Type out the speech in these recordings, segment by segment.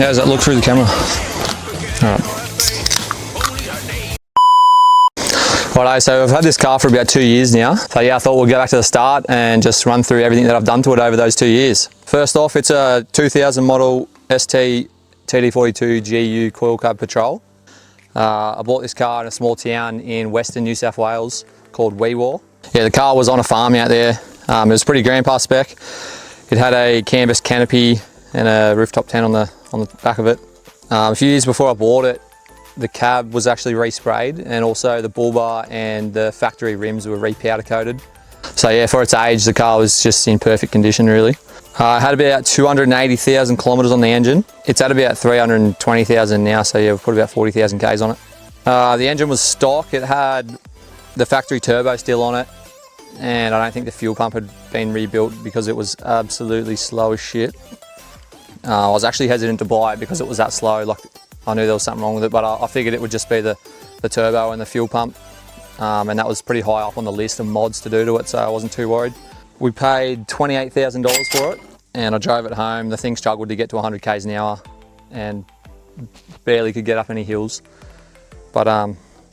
How does that look through the camera? Alright. Righto, so I've had this car for about 2 years now. So yeah, I thought we'll go back to the start and just run through everything that I've done to it over those 2 years. First off, it's a 2000 model ST TD42 GU coil carb patrol. I bought this car in a small town in western New South Wales called Weewar. Yeah, the car was on a farm out there. It was pretty grandpa spec. It had a canvas canopy and a rooftop tent on the back of it. A few years before I bought it, the cab was actually resprayed, and also the bull bar and the factory rims were repowder coated. So yeah, for its age, the car was just in perfect condition really. I had about 280,000 kilometers on the engine. It's at about 320,000 now, so yeah, we've put about 40,000 Ks on it. The engine was stock. It had the factory turbo still on it, and I don't think the fuel pump had been rebuilt because it was absolutely slow as shit. I was actually hesitant to buy it because it was that slow. Like, I knew there was something wrong with it, but I figured it would just be the turbo and the fuel pump, and that was pretty high up on the list of mods to do to it, so I wasn't too worried. We paid $28,000 for it, and I drove it home. The thing struggled to get to 100 Ks an hour and barely could get up any hills. But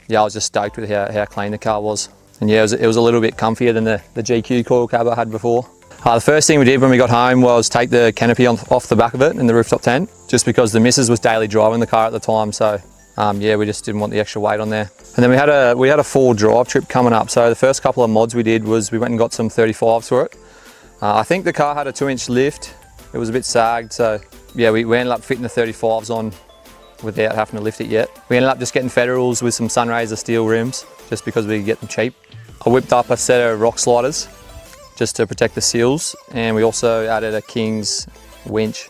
yeah, I was just stoked with how clean the car was. And yeah, it was a little bit comfier than the GQ coil cab I had before. The first thing we did when we got home was take the canopy off the back of it in the rooftop tent, just because the missus was daily driving the car at the time. So yeah, we just didn't want the extra weight on there. And then we had a full drive trip coming up. So the first couple of mods we did was we went and got some 35s for it. I think the car had a 2-inch lift. It was a bit sagged. So yeah, we ended up fitting the 35s on without having to lift it yet. We ended up just getting Federals with some Sunraiser steel rims, just because we could get them cheap. I whipped up a set of rock sliders just to protect the seals, and we also added a King's winch.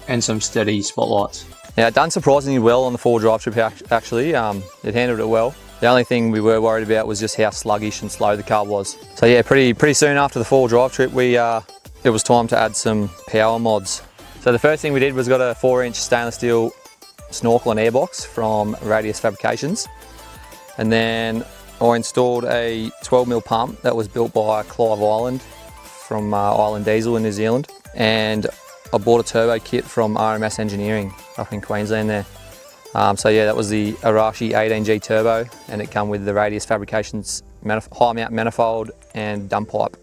And some steady spotlights. Yeah, it done surprisingly well on the 4-drive trip actually. It handled it well. The only thing we were worried about was just how sluggish and slow the car was. So yeah, pretty soon after the 4-drive trip, it was time to add some power mods. So the first thing we did was got a 4-inch stainless steel snorkel and airbox from Radius Fabrications. And then I installed a 12mm pump that was built by Clive Island from Island Diesel in New Zealand. And I bought a turbo kit from RMS Engineering up in Queensland there. So yeah, that was the Arashi 18G turbo, and it came with the Radius Fabrications high mount manifold and dump pipe.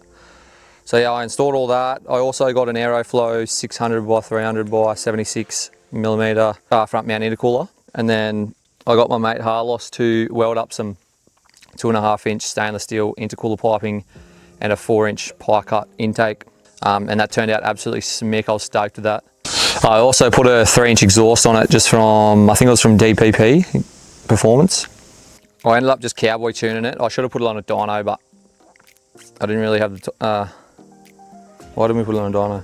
So yeah, I installed all that. I also got an Aeroflow 600 by 300 by 76mm front mount intercooler. And then I got my mate Harlos to weld up some 2.5-inch stainless steel intercooler piping and a 4-inch pie cut intake. And that turned out absolutely smick. I was stoked with that. I also put a 3-inch exhaust on it, just from, I think it was from DPP Performance. I ended up just cowboy tuning it. I should have put it on a dyno, but I didn't really have the, why didn't we put it on a dyno?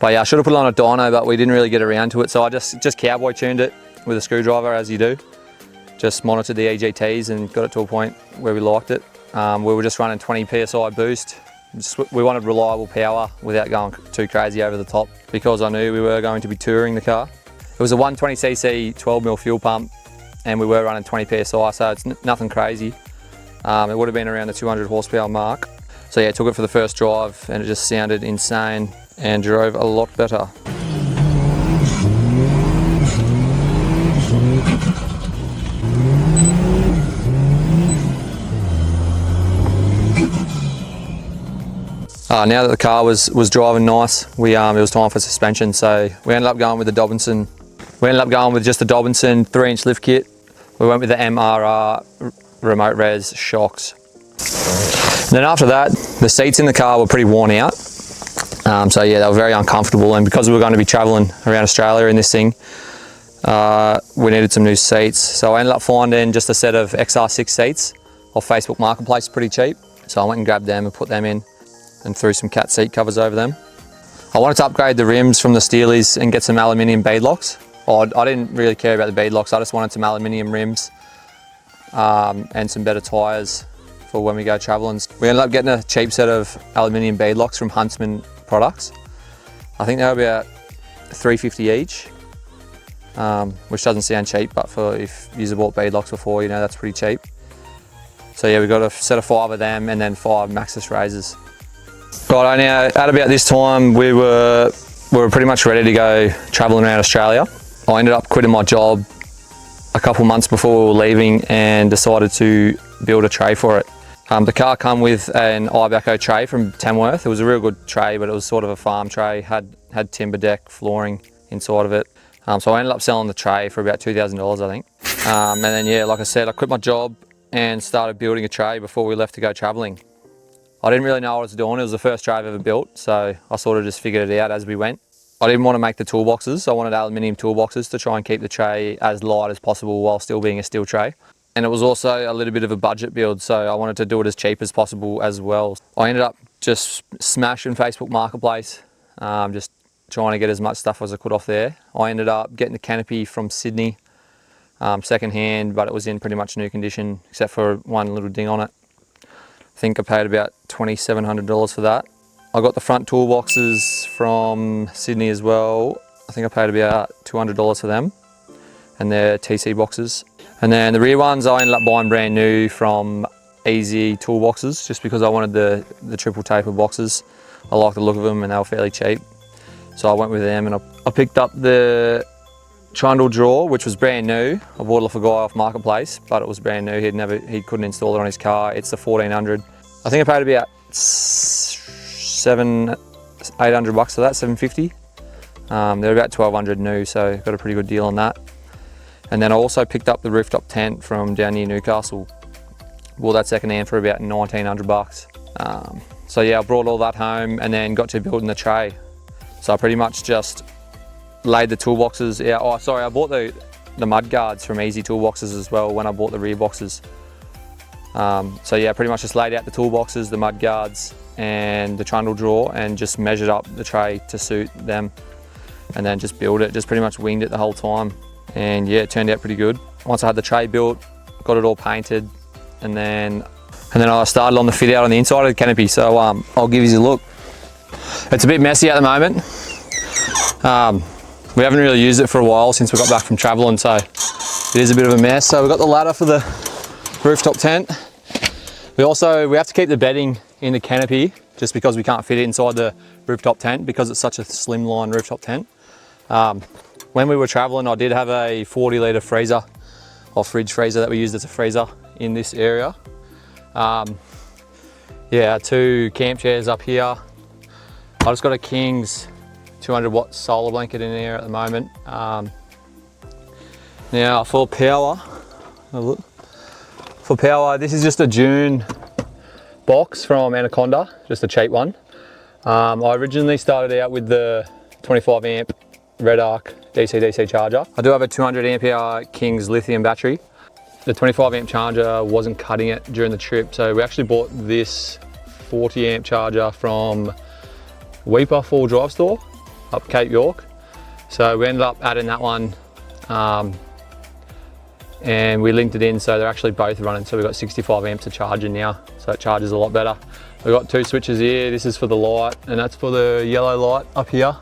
But yeah, I should have put it on a dyno, but we didn't really get around to it. So I just cowboy tuned it with a screwdriver, as you do. Just monitored the EGTs and got it to a point where we liked it. We were just running 20 PSI boost. We wanted reliable power without going too crazy over the top, because I knew we were going to be touring the car. It was a 120cc 12mm fuel pump, and we were running 20 PSI, so it's nothing crazy. It would have been around the 200 horsepower mark. So yeah, took it for the first drive and it just sounded insane and drove a lot better. Now that the car was driving nice, it was time for suspension, so we ended up going with the Dobinson. We ended up going with just the Dobinson 3-inch lift kit. We went with the MRR remote res shocks. And then after that, the seats in the car were pretty worn out. So yeah, they were very uncomfortable, and because we were going to be traveling around Australia in this thing, we needed some new seats. So I ended up finding just a set of XR6 seats off Facebook Marketplace, pretty cheap. So I went and grabbed them and put them in and threw some cat seat covers over them. I wanted to upgrade the rims from the Steelies and get some aluminium bead locks. I didn't really care about the bead locks, I just wanted some aluminium rims and some better tyres for when we go travelling. We ended up getting a cheap set of aluminium bead locks from Huntsman Products. I think they were about $3.50 each, which doesn't sound cheap, but for if you've bought bead locks before, you know that's pretty cheap. So yeah, we got a set of 5 of them and then 5 Maxxis razors. Right now, at about this time, we were pretty much ready to go travelling around Australia. I ended up quitting my job a couple months before we were leaving and decided to build a tray for it. The car came with an Iveco tray from Tamworth. It was a real good tray, but it was sort of a farm tray, had timber deck flooring inside of it. So I ended up selling the tray for about $2,000, I think. And then yeah, like I said, I quit my job and started building a tray before we left to go travelling. I didn't really know what I was doing. It was the first tray I've ever built, so I sort of just figured it out as we went. I didn't want to make the toolboxes. I wanted aluminium toolboxes to try and keep the tray as light as possible while still being a steel tray. And it was also a little bit of a budget build, so I wanted to do it as cheap as possible as well. I ended up just smashing Facebook Marketplace, just trying to get as much stuff as I could off there. I ended up getting the Canopy from Sydney, second hand, but it was in pretty much new condition except for one little ding on it. I think I paid about $2,700 for that. I got the front toolboxes from Sydney as well. I think I paid about $200 for them, and they're TC boxes. And then the rear ones I ended up buying brand new from Easy Toolboxes, just because I wanted the triple taper boxes. I like the look of them and they were fairly cheap. So I went with them, and I picked up the trundle drawer, which was brand new. I bought it off a guy off Marketplace, but it was brand new. He couldn't install it on his car. It's the 1400. I think I paid about $800 for that, $750. They're about 1200 new, so got a pretty good deal on that. And then I also picked up the rooftop tent from down near Newcastle. Bought that second hand for about 1900 bucks. So yeah, I brought all that home and then got to building the tray. So I pretty much just laid the toolboxes out. Oh, sorry, I bought the mud guards from Easy Toolboxes as well when I bought the rear boxes. So yeah, pretty much just laid out the toolboxes, the mud guards and the trundle drawer, and just measured up the tray to suit them, and then just built it, just pretty much winged it the whole time. And yeah, it turned out pretty good. Once I had the tray built, got it all painted, and then I started on the fit out on the inside of the canopy. So I'll give you a look. It's a bit messy at the moment. We haven't really used it for a while since we got back from traveling, so it is a bit of a mess. So we've got the ladder for the rooftop tent. We have to keep the bedding in the canopy just because we can't fit it inside the rooftop tent because it's such a slimline rooftop tent. When we were traveling, I did have a 40 litre freezer or fridge freezer that we used as a freezer in this area. Yeah, 2 camp chairs up here. I just got a King's 200 watt solar blanket in there at the moment. Now for power, this is just a June box from Anaconda, just a cheap one. I originally started out with the 25 amp Red Arc DC-DC charger. I do have a 200 amp hour King's lithium battery. The 25 amp charger wasn't cutting it during the trip, so we actually bought this 40 amp charger from Weeper Full Drive Store. up Cape York. So we ended up adding that one and we linked it in, so they're actually both running. So we've got 65 amps of charging now, so it charges a lot better. We've got 2 switches here. This is for the light and that's for the yellow light up here.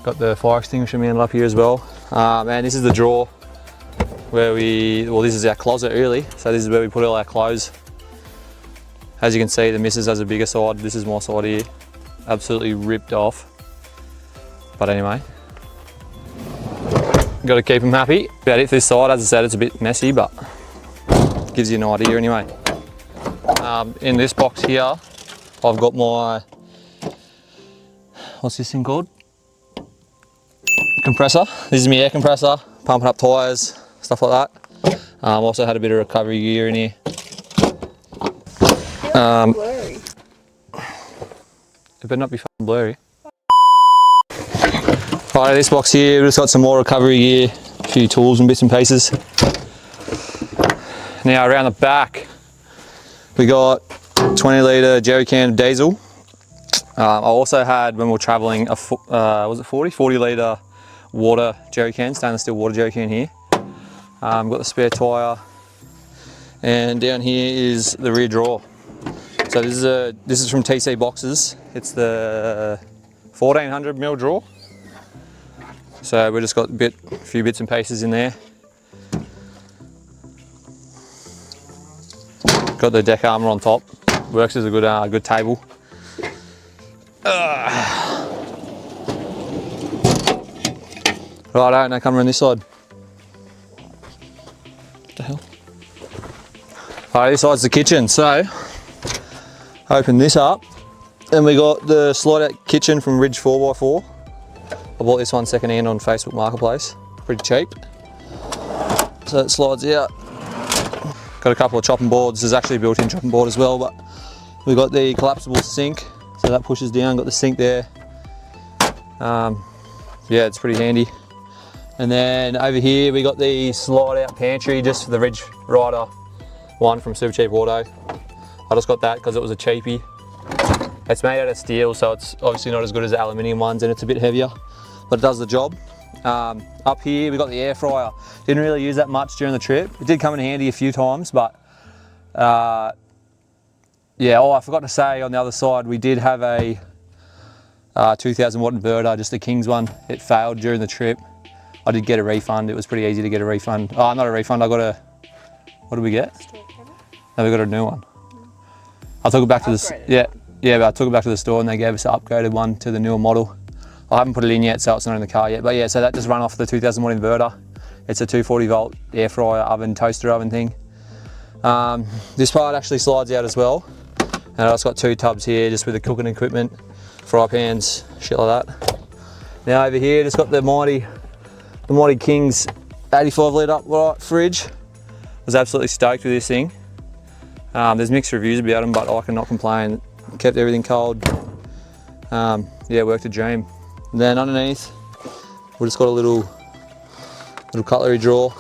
Got the fire extinguisher mounted up here as well. And this is the drawer where this is our closet really. So this is where we put all our clothes. As you can see, the missus has a bigger side. This is my side here. Absolutely ripped off. But anyway, got to keep them happy. About it for this side, as I said, it's a bit messy, but gives you an idea anyway. In this box here, I've got my, what's this thing called? Compressor. This is my air compressor, pumping up tyres, stuff like that. Also had a bit of recovery gear in here. Blurry. It better not be fucking blurry. Alright, this box here, we've just got some more recovery gear, a few tools and bits and pieces. Now around the back, we got 20 litre jerry can of diesel. I also had, when we were travelling, was it 40 litre water jerry can, stainless steel water jerry can here. Got the spare tyre, and down here is the rear drawer. So this is from TC Boxes. It's the 1400mm drawer. So we just got a few bits and pieces in there. Got the deck armour on top. Works as a good table. Righto, now come around this side. What the hell? Alright, this side's the kitchen. So open this up, and we got the slide out kitchen from Ridge 4x4. I bought this one second hand on Facebook Marketplace, pretty cheap. So it slides out. Got a couple of chopping boards. There's actually a built-in chopping board as well, but we've got the collapsible sink, so that pushes down. Got the sink there. Yeah, it's pretty handy. And then over here we got the slide out pantry just for the Ridge Rider one from Super Cheap Auto. I just got that because it was a cheapie. It's made out of steel, so it's obviously not as good as the aluminium ones, and it's a bit heavier, but it does the job. Up here we got the air fryer. Didn't really use that much during the trip. It did come in handy a few times, but yeah. Oh, I forgot to say on the other side we did have a 2000 watt inverter, just a King's one. It failed during the trip. I did get a refund. It was pretty easy to get a refund. Oh, not a refund. I got a, what did we get? No, we got a new one. I took it back to the, but I took it back to the store and they gave us an upgraded one to the newer model. I haven't put it in yet, so it's not in the car yet. But yeah, so that just run off the 2000 watt inverter. It's a 240 volt air fryer oven, toaster oven thing. This part actually slides out as well. And I've just got 2 tubs here just with the cooking equipment, fry pans, shit like that. Now over here, just got the mighty King's 85 litre upright fridge. Was absolutely stoked with this thing. There's mixed reviews about them, but I cannot complain. Kept everything cold. Yeah, worked a dream. And then underneath, we just got a little cutlery drawer.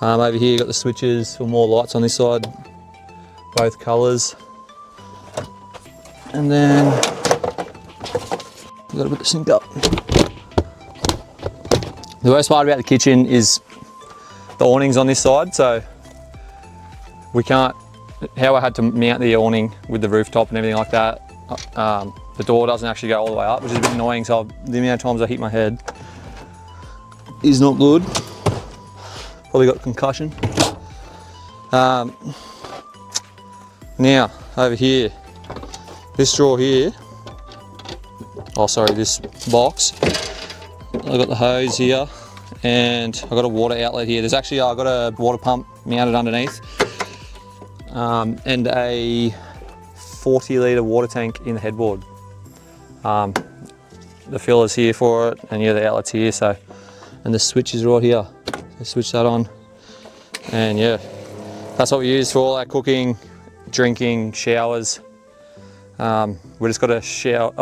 Over here, you got the switches for more lights on this side, both colours. And then we've got to put the sink up. The worst part about the kitchen is the awnings on this side, so we can't, how I had to mount the awning with the rooftop and everything like that, the door doesn't actually go all the way up, which is a bit annoying, so the amount of times I hit my head is not good. Probably got concussion. Now, over here, this drawer here, oh sorry, this box, I've got the hose here, and I've got a water outlet here. There's actually, I've got a water pump mounted underneath, and a 40 litre water tank in the headboard. The filler's here for it, and yeah, the outlet's here, so, and the switch is right here. So switch that on, and yeah, that's what we use for all our cooking, drinking, showers. We just got a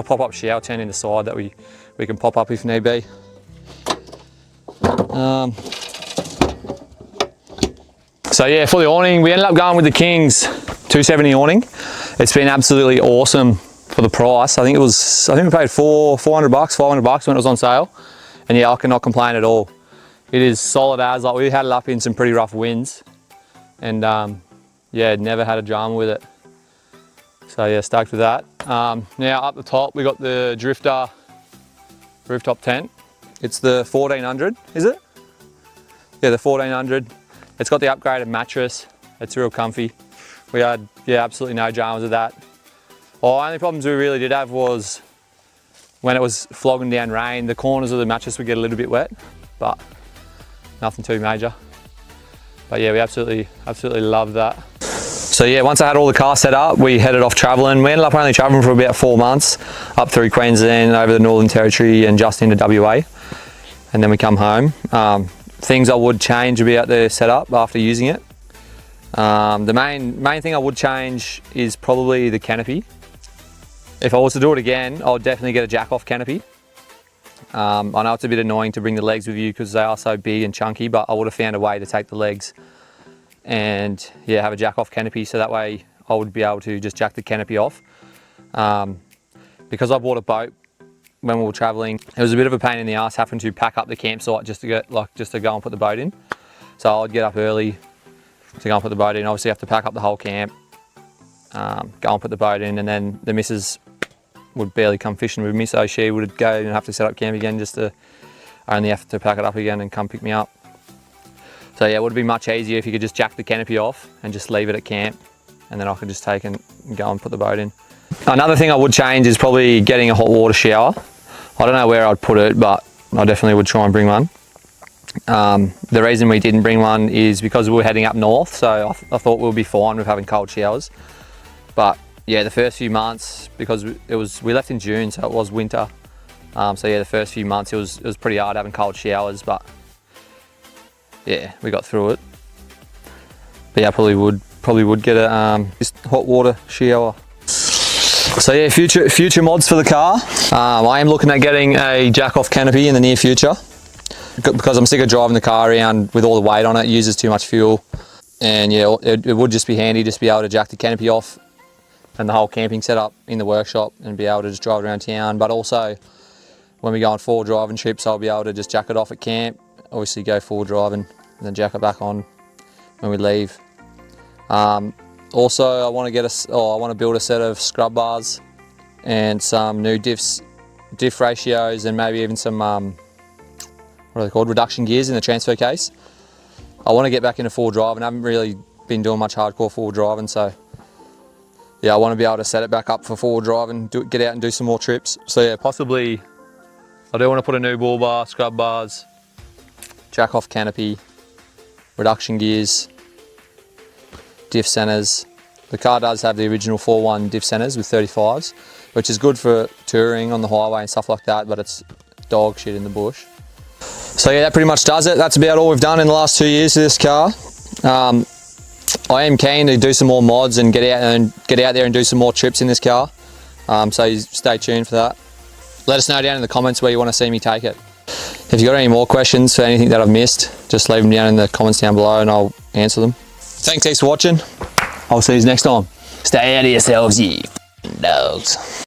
pop-up shower tent in the side that we can pop up if need be. So yeah, for the awning, we ended up going with the King's 270 awning. It's been absolutely awesome for the price. I think we paid $400, $500 when it was on sale. And yeah, I cannot complain at all. It is solid as, like we had it up in some pretty rough winds. And yeah, never had a drama with it. So yeah, stoked with that. Now up the top, we got the Drifter rooftop tent. It's the 1400, is it? Yeah, the 1400. It's got the upgraded mattress. It's real comfy. We had, yeah, absolutely no dramas with that. Well, only problems we really did have was when it was flogging down rain, the corners of the mattress would get a little bit wet, but nothing too major. But yeah, we absolutely loved that. So yeah, once I had all the car set up, we headed off traveling. We ended up only traveling for about 4 months, up through Queensland, over the Northern Territory and just into WA. And then we come home. Things I would change about the setup after using it. The main thing I would change is probably the canopy. If I was to do it again, I would definitely get a jack-off canopy. I know it's a bit annoying to bring the legs with you because they are so big and chunky, but I would have found a way to take the legs and yeah, have a jack-off canopy, so that way I would be able to just jack the canopy off. Because I bought a boat when we were traveling, it was a bit of a pain in the ass having to pack up the campsite just to go and put the boat in. So I'd get up early to go and put the boat in. Obviously have to pack up the whole camp, go and put the boat in, and then the missus would barely come fishing with me, so she would go and have to set up camp again just to only have to pack it up again and come pick me up. So yeah, it would be much easier if you could just jack the canopy off and just leave it at camp, and then I could just take and go and put the boat in. Another thing I would change is probably getting a hot water shower. I don't know where I'd put it, but I definitely would try and bring one. The reason we didn't bring one is because we were heading up north, so I thought we'll be fine with having cold showers. But yeah, the first few months, because we left in June, so it was winter. So yeah, the first few months it was pretty hard having cold showers, but yeah, we got through it. But yeah, I probably would get a just hot water shower. So yeah, future mods for the car. I am looking at getting a jack-off canopy in the near future because I'm sick of driving the car around with all the weight on it. It uses too much fuel, and yeah, it would just be handy just to be able to jack the canopy off and the whole camping setup in the workshop and be able to just drive around town. But also when we go on 4 driving trips, I'll be able to just jack it off at camp, obviously go 4 driving and then jack it back on when we leave. Also, I want to build a set of scrub bars and some new diff ratios, and maybe even some what are they called, reduction gears in the transfer case. I want to get back into 4 driving. I haven't really been doing much hardcore 4 driving, so yeah, I want to be able to set it back up for 4 driving, get out and do some more trips. So yeah, possibly I do want to put a new bull bar, scrub bars, jack off canopy, reduction gears, diff centers. The car does have the original 4.1 diff centers with 35s, which is good for touring on the highway and stuff like that, but it's dog shit in the bush. So yeah, that pretty much does it. That's about all we've done in the last 2 years to this car. I am keen to do some more mods and get out there and do some more trips in this car. So stay tuned for that. Let us know down in the comments where you want to see me take it. If you've got any more questions for anything that I've missed, just leave them down in the comments down below and I'll answer them. Thanks for watching. I'll see you next time. Stay out of yourselves, you dogs.